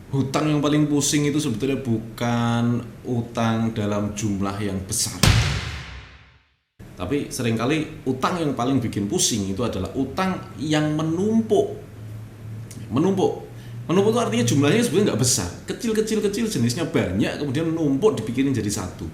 Hutang yang paling pusing itu sebetulnya bukan utang dalam jumlah yang besar. Tapi seringkali utang yang paling bikin pusing itu adalah utang yang menumpuk. Menumpuk. Menumpuk itu artinya jumlahnya sebenarnya nggak besar. Kecil-kecil jenisnya banyak, kemudian numpuk dipikirin jadi satu.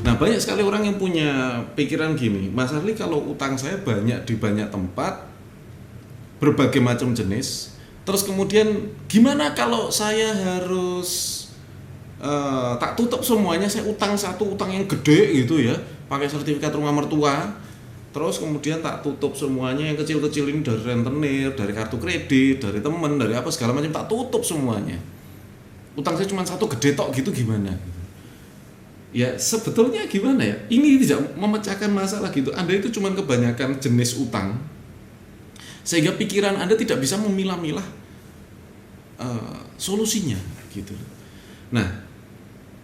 Nah, banyak sekali orang yang punya pikiran gini, Mas Arli, kalau utang saya banyak di banyak tempat, berbagai macam jenis, terus kemudian gimana kalau saya harus tak tutup semuanya, saya utang satu utang yang gede gitu ya, pakai sertifikat rumah mertua, terus kemudian tak tutup semuanya, yang kecil-kecil ini dari rentenir, dari kartu kredit, dari temen, dari apa segala macam, tak tutup semuanya. Utang saya cuma satu gede tok gitu, gimana? Ya sebetulnya gimana ya, ini tidak memecahkan masalah gitu. Anda itu cuma kebanyakan jenis utang sehingga pikiran Anda tidak bisa memilah-milah solusinya gitu. Nah,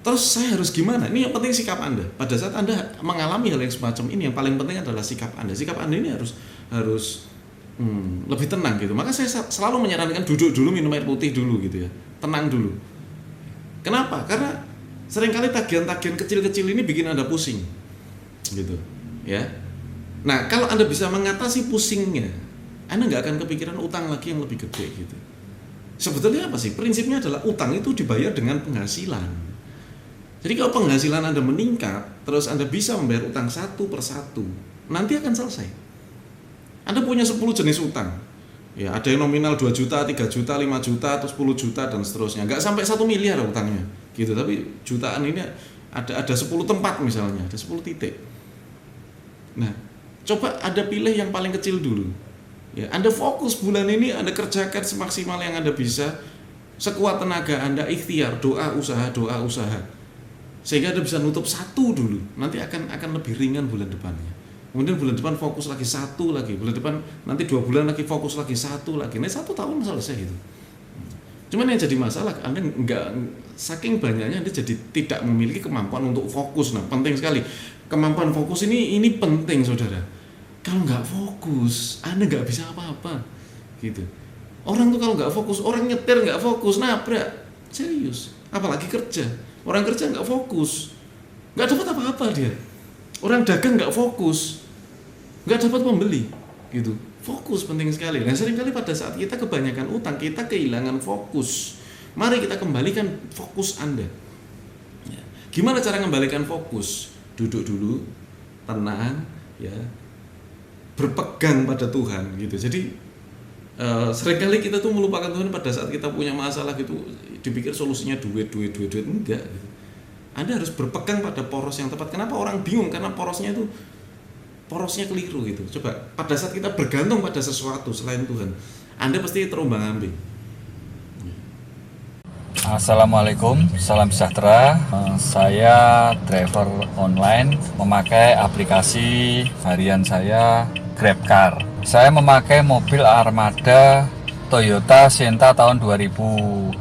terus saya harus gimana? Ini yang penting sikap Anda. Pada saat Anda mengalami hal yang semacam ini, yang paling penting adalah sikap Anda. Sikap Anda ini harus lebih tenang gitu. Maka saya selalu menyarankan duduk dulu, minum air putih dulu gitu ya. Tenang dulu. Kenapa? Karena seringkali tagihan-tagihan kecil-kecil ini bikin Anda pusing gitu ya. Nah, kalau Anda bisa mengatasi pusingnya, Anda nggak akan kepikiran utang lagi yang lebih gede gitu. Sebetulnya apa sih? Prinsipnya adalah utang itu dibayar dengan penghasilan. Jadi kalau penghasilan Anda meningkat, terus Anda bisa membayar utang satu per satu, nanti akan selesai. Anda punya 10 jenis utang, ya ada yang nominal 2 juta, 3 juta, 5 juta, atau 10 juta dan seterusnya. Nggak sampai 1 miliar utangnya gitu, tapi jutaan ini ada 10 tempat misalnya, ada 10 titik. Nah, coba Anda pilih yang paling kecil dulu. Ya, Anda fokus bulan ini, Anda kerjakan semaksimal yang Anda bisa, sekuat tenaga Anda, ikhtiar, doa usaha. Sehingga Anda bisa nutup satu dulu. Nanti akan lebih ringan bulan depannya. Kemudian bulan depan fokus lagi satu lagi, bulan depan nanti 2 bulan lagi fokus lagi satu lagi. Nah, 1 tahun selesai itu. Cuman yang jadi masalah, Anda enggak, saking banyaknya Anda jadi tidak memiliki kemampuan untuk fokus. Nah, penting sekali. Kemampuan fokus ini penting, saudara. Kalau nggak fokus, Anda nggak bisa apa-apa. Gitu. Orang tuh kalau nggak fokus, orang nyetir nggak fokus, nabrak. Serius. Apalagi kerja. Orang kerja nggak fokus, nggak dapat apa-apa dia. Orang dagang nggak fokus, nggak dapat pembeli. Gitu. Fokus penting sekali. Dan seringkali pada saat kita kebanyakan utang, kita kehilangan fokus. Mari kita kembalikan fokus Anda. Ya. Gimana cara kembalikan fokus? Duduk dulu, tenang, ya, berpegang pada Tuhan, gitu. Jadi seringkali kita tuh melupakan Tuhan pada saat kita punya masalah gitu. Dipikir solusinya duit, enggak. Gitu. Anda harus berpegang pada poros yang tepat. Kenapa orang bingung? Karena porosnya keliru gitu. Coba pada saat kita bergantung pada sesuatu selain Tuhan, Anda pasti terombang-ambing. Assalamualaikum, salam sejahtera. Saya driver online memakai aplikasi harian saya GrabCar. Saya memakai mobil armada Toyota Sienna tahun 2016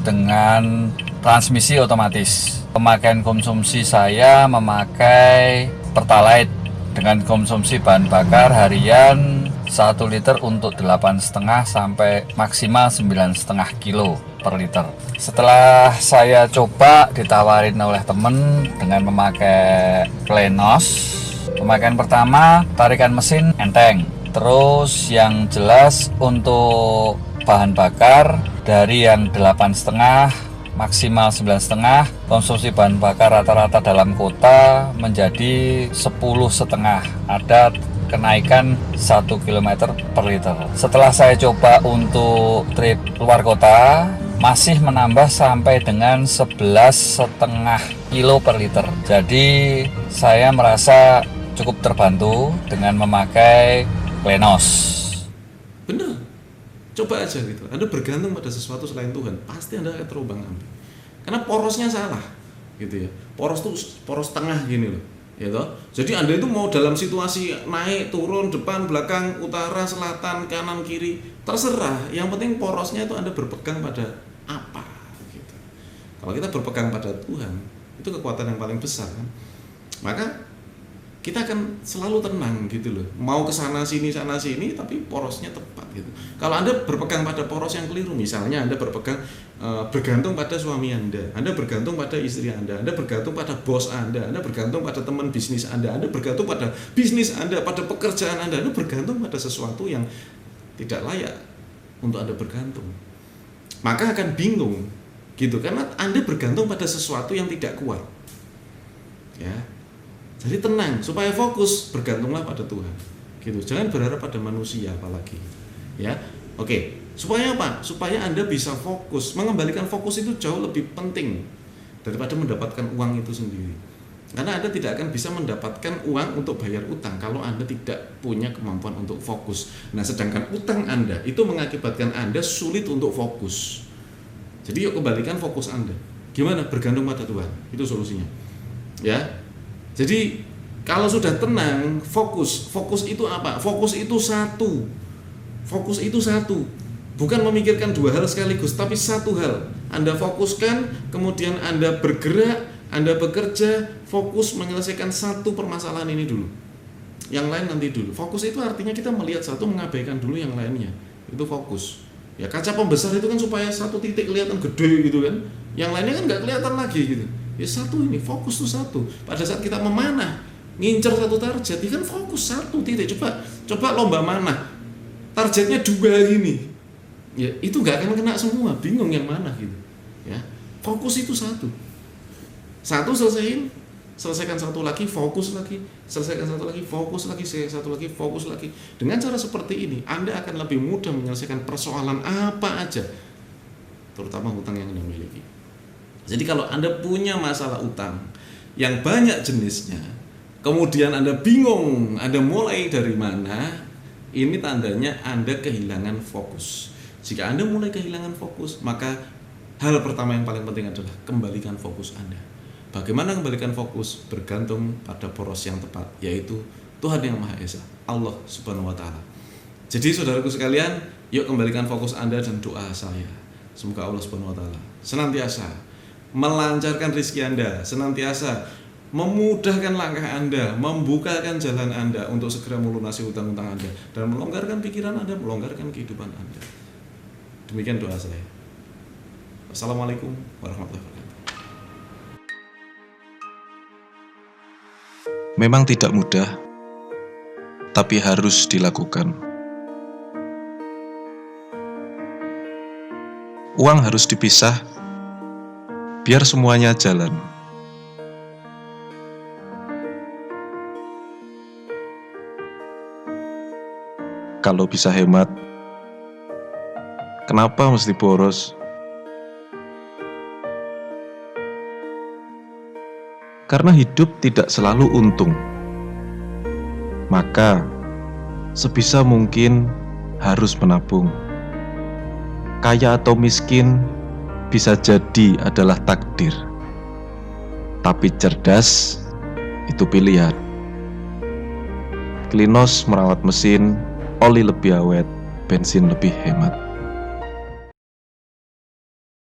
dengan transmisi otomatis. Pemakaian konsumsi saya memakai Pertalite dengan konsumsi bahan bakar harian 1 liter untuk 8,5 sampai maksimal 9,5 kilo per liter. Setelah saya coba ditawarin oleh temen dengan memakai Klenos, pemakaian pertama tarikan mesin enteng. Terus yang jelas untuk bahan bakar dari yang 8,5 maksimal 9,5, konsumsi bahan bakar rata-rata dalam kota menjadi 10,5, ada kenaikan 1 km per liter. Setelah saya coba untuk trip luar kota, masih menambah sampai dengan 11,5 kilo per liter. Jadi saya merasa cukup terbantu dengan memakai Klenos. Bener. Coba aja gitu. Anda bergantung pada sesuatu selain Tuhan, pasti Anda akan terombang-ambing. Karena porosnya salah, gitu ya. Poros tuh poros tengah gini loh, ya toh. Jadi Anda itu mau dalam situasi naik, turun, depan, belakang, utara, selatan, kanan, kiri, terserah. Yang penting porosnya itu Anda berpegang pada apa, gitu. Kalau kita berpegang pada Tuhan, itu kekuatan yang paling besar kan. Maka kita akan selalu tenang gitu loh. Mau ke sana sini tapi porosnya tepat gitu. Kalau Anda berpegang pada poros yang keliru, misalnya Anda bergantung pada suami Anda bergantung pada istri Anda bergantung pada bos Anda bergantung pada teman bisnis Anda bergantung pada bisnis Anda, pada pekerjaan Anda bergantung pada sesuatu yang tidak layak untuk Anda bergantung. Maka akan bingung gitu, karena Anda bergantung pada sesuatu yang tidak kuat. Ya. Jadi tenang, supaya fokus, bergantunglah pada Tuhan. Gitu. Jangan berharap pada manusia apalagi. Ya. Oke, supaya apa? Supaya Anda bisa fokus. Mengembalikan fokus itu jauh lebih penting daripada mendapatkan uang itu sendiri. Karena Anda tidak akan bisa mendapatkan uang untuk bayar utang kalau Anda tidak punya kemampuan untuk fokus. Nah, sedangkan utang Anda itu mengakibatkan Anda sulit untuk fokus. Jadi yuk kembalikan fokus Anda. Gimana? Bergantung pada Tuhan. Itu solusinya. Ya. Jadi kalau sudah tenang, fokus itu apa? Fokus itu satu. Bukan memikirkan dua hal sekaligus, tapi satu hal. Anda fokuskan, kemudian Anda bergerak, Anda bekerja, fokus menyelesaikan satu permasalahan ini dulu. Yang lain nanti dulu. Fokus itu artinya kita melihat satu, mengabaikan dulu yang lainnya. Itu fokus. Ya, kaca pembesar itu kan supaya satu titik kelihatan gede gitu kan. Yang lainnya kan nggak kelihatan lagi gitu. Ya satu ini, fokus tuh satu. Pada saat kita memanah, ngincer satu target, kan fokus satu titik. Coba lomba manah, targetnya dua gini, ya itu nggak akan kena semua, bingung yang mana gitu. Ya, fokus itu satu selesaikan satu lagi, fokus lagi, selesaikan satu lagi, fokus lagi, selesaikan satu lagi, fokus lagi. Dengan cara seperti ini, Anda akan lebih mudah menyelesaikan persoalan apa aja, terutama hutang yang Anda miliki. Jadi kalau Anda punya masalah utang yang banyak jenisnya, kemudian Anda bingung Anda mulai dari mana, ini tandanya Anda kehilangan fokus. Jika Anda mulai kehilangan fokus, maka hal pertama yang paling penting adalah kembalikan fokus Anda. Bagaimana kembalikan fokus? Bergantung pada poros yang tepat, yaitu Tuhan yang Maha Esa, Allah Subhanahu wa Ta'ala. Jadi saudaraku sekalian, yuk kembalikan fokus Anda dan doa saya. Semoga Allah Subhanahu wa Ta'ala senantiasa melancarkan rezeki Anda, senantiasa memudahkan langkah Anda, membukakan jalan Anda untuk segera melunasi hutang-hutang Anda, dan melonggarkan pikiran Anda, melonggarkan kehidupan Anda. Demikian doa saya. Wassalamualaikum warahmatullahi wabarakatuh. Memang tidak mudah, tapi harus dilakukan. Uang harus dipisah, biar semuanya jalan. Kalau bisa hemat, kenapa mesti boros? Karena hidup tidak selalu untung. Maka, sebisa mungkin harus menabung. Kaya atau miskin bisa jadi adalah takdir, tapi cerdas itu pilihan. Klinos merawat mesin, oli lebih awet, bensin lebih hemat.